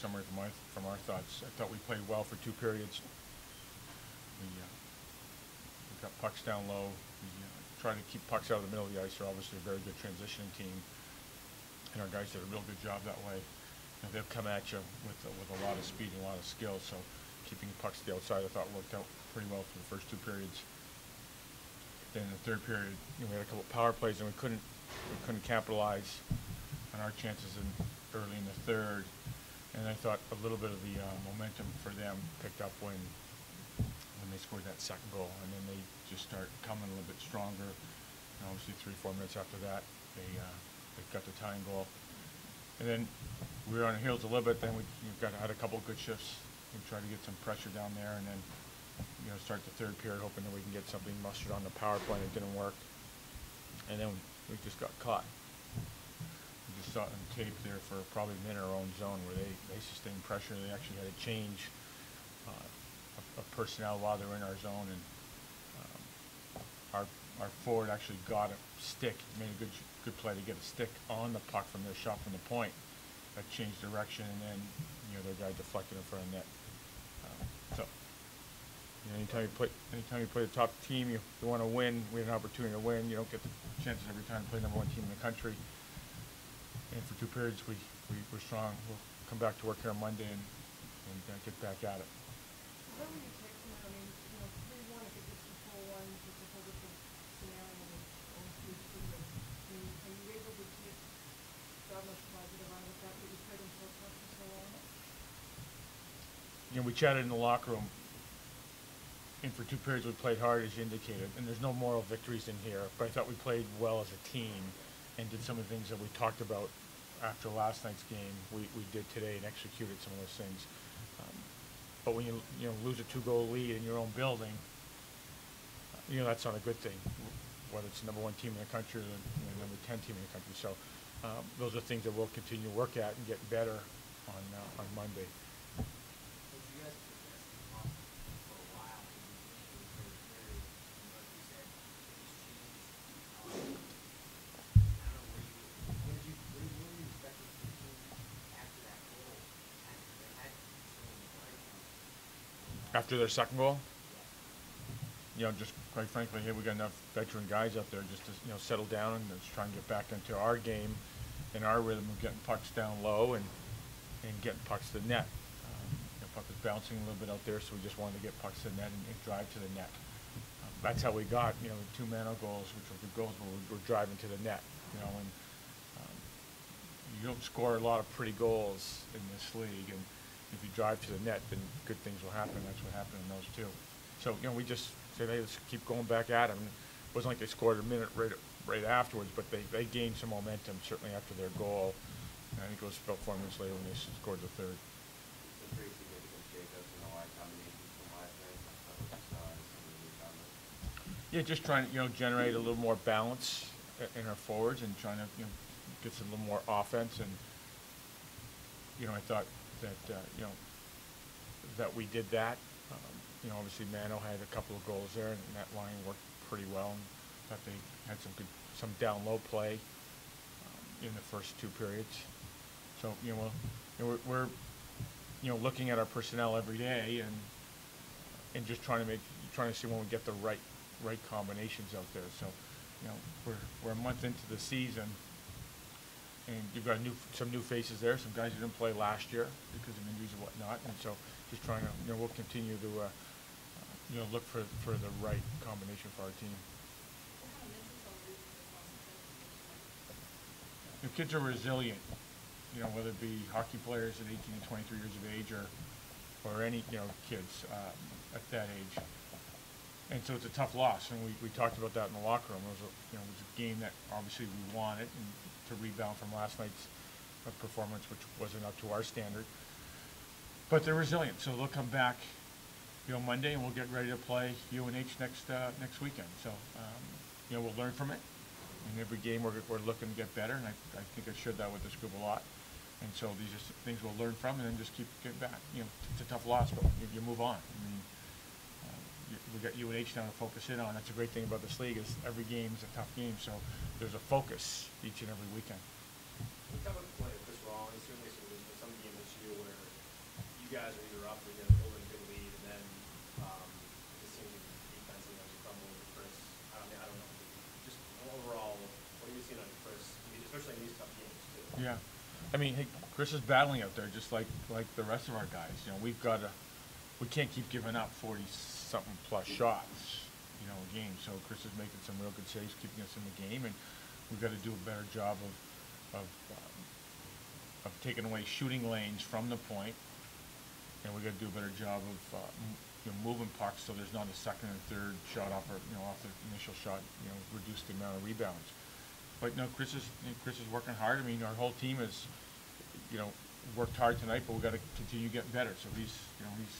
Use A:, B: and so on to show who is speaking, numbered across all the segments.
A: summary from our thoughts. I thought we played well for 2 periods. We got pucks down low. We tried to keep pucks out of the middle of the ice. They're obviously a very good transitioning team, and our guys did a real good job that way. They'll come at you with a lot of speed and a lot of skill. So keeping pucks to the outside, I thought worked out pretty well for the first 2 periods. Then in the third period, we had a couple of power plays, and we couldn't capitalize on our chances early in the third. And I thought a little bit of the momentum for them picked up when they scored that second goal, and then they just start coming a little bit stronger. And obviously, 3-4 minutes after that, they got the tying goal. And then we were on our heels a little bit. Then we had a couple of good shifts. We tried to get some pressure down there, and then start the third period hoping that we can get something mustered on the power play. It didn't work, and then we just got caught. We just saw it on tape there for probably a minute in our own zone where they sustained pressure. They actually had to change a personnel while they were in our zone, and our forward actually got a stick, made a good play to get a stick on the puck from their shot from the point. That changed direction, and then their guy deflected in front of the net. Anytime you play the top team, you want to win. We had an opportunity to win. You don't get the chances every time to play #1 team in the country. And for 2 periods, we were strong. We'll come back to work here on Monday and get back at it.
B: What were you taking? I mean, 3-1, if it gets to 4-1, it's a whole different scenario than going 3-2. Are you able to take that much positive out of the fact that you played them so tough for so long?
A: We chatted in the locker room. And for 2 periods, we played hard, as you indicated. And there's no moral victories in here, but I thought we played well as a team and did some of the things that we talked about after last night's game. We did today and executed some of those things. But when you lose a 2-goal lead in your own building, that's not a good thing. Whether it's the #1 team in the country or the #10 team in the country. So those are things that we'll continue to work at and get better on Monday. After their second goal, just quite frankly, hey, we got enough veteran guys out there just to settle down and just try and get back into our game and our rhythm of getting pucks down low and getting pucks to the net. The puck was bouncing a little bit out there, so we just wanted to get pucks to the net and drive to the net. That's how we got the 2 man goals, which were good goals, but we're driving to the net. And you don't score a lot of pretty goals in this league, and if you drive to the net, then good things will happen. That's what happened in those 2. So we just said, hey, let's keep going back at them. It wasn't like they scored a minute right afterwards, but they gained some momentum certainly after their goal. And I think it was about 4 minutes later when they scored the third.
C: Some pretty significant shakeups in the line combinations from last night.
A: Yeah, just trying to generate a little more balance in our forwards and trying to get some little more offense. And I thought that we did that. Obviously Mano had a couple of goals there, and that line worked pretty well. And thought they had some down low play in the first 2 periods. So we're looking at our personnel every day and just trying to see when we get the right combinations out there. So we're a month into the season. And you've got some new faces there, some guys who didn't play last year because of injuries and whatnot. And so just trying to, we'll continue to, look for the right combination for our team. The kids are resilient, whether it be hockey players at 18 and 23 years of age or any, kids at that age. And so it's a tough loss, and we talked about that in the locker room. It was a game that obviously we wanted, and to rebound from last night's performance, which wasn't up to our standard. But they're resilient, so they'll come back, Monday, and we'll get ready to play UNH next weekend. So, we'll learn from it. In every game, we're looking to get better, and I think I shared that with this group a lot. And so these are things we'll learn from, and then just keep getting back. It's a tough loss, but you move on. We got UNH now to focus in on. That's a great thing about this league is every game is a tough game, so there's a focus each and every weekend.
C: You talk about the play of Chris Rollins, certainly some games this year where
D: you guys are either up or you know, holding a good lead, and then it seems like defense sometimes you crumble with Chris. I don't know. Just overall, what are you seeing on Chris, especially in these tough games too?
A: Yeah. I mean, hey, Chris is battling out there just like the rest of our guys. You know, we can't keep giving up 40-something plus shots, you know, a game. So Chris is making some real good saves, keeping us in the game, and we've got to do a better job of taking away shooting lanes from the point, and we've got to do a better job of you know, moving pucks so there's not a second and third shot off the initial shot, you know, reduce the amount of rebounds. But no, Chris is working hard. I mean, our whole team has, you know, worked hard tonight, but we've got to continue getting better. So he's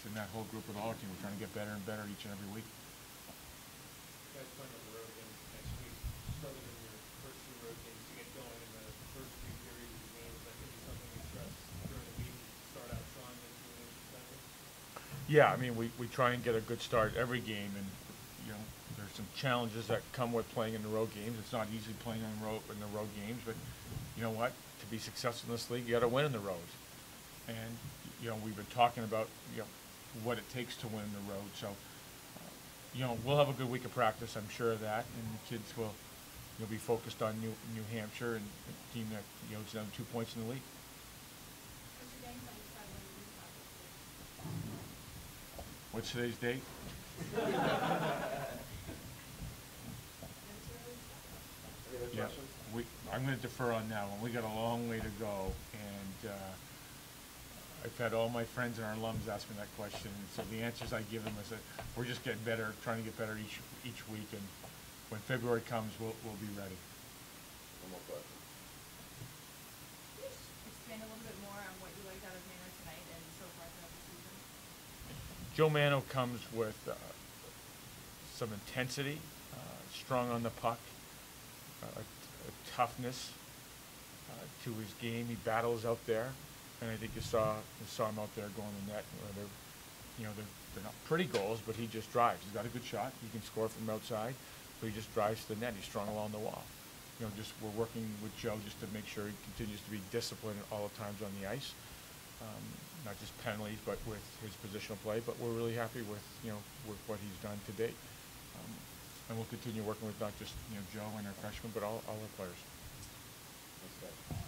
A: in that whole group with all our team. We're trying to get better and better each and every week.
D: You guys playing on the road again next week. Struggled in your first two road games to get going in the first few periods of the game. Is that going to be something you stress during the week? Start out strong against the Northeastern?
A: Yeah, I mean, we try and get a good start every game, and you know, there's some challenges that come with playing in the road games. It's not easy playing in the road games, but you know what? To be successful in this league, you got to win in the road. And you know, we've been talking about what it takes to win in the road. So you know, we'll have a good week of practice. I'm sure of that, and the kids will be focused on New Hampshire and a team that is down 2 points in the league. What's today's date? Yeah, I'm going to defer on that one. We got a long way to go, and I've had all my friends and our alums ask me that question. And so the answers I give them is that we're just getting better, trying to get better each week, and when February comes, we'll be ready.
C: One more question.
B: Can you just expand a little bit more on what you liked out of Manor tonight and so far throughout the season?
A: Joe Mano comes with some intensity, strong on the puck, a toughness to his game. He battles out there, and I think you saw him out there going the net. They're not pretty goals, but he just drives. He's got a good shot. He can score from outside, but he just drives to the net. He's strong along the wall. We're working with Joe just to make sure he continues to be disciplined at all times on the ice. Not just penalties, but with his positional play. But we're really happy with with what he's done to date, and we'll continue working with not just Joe and our freshmen, but all our players.
C: Thanks, guys.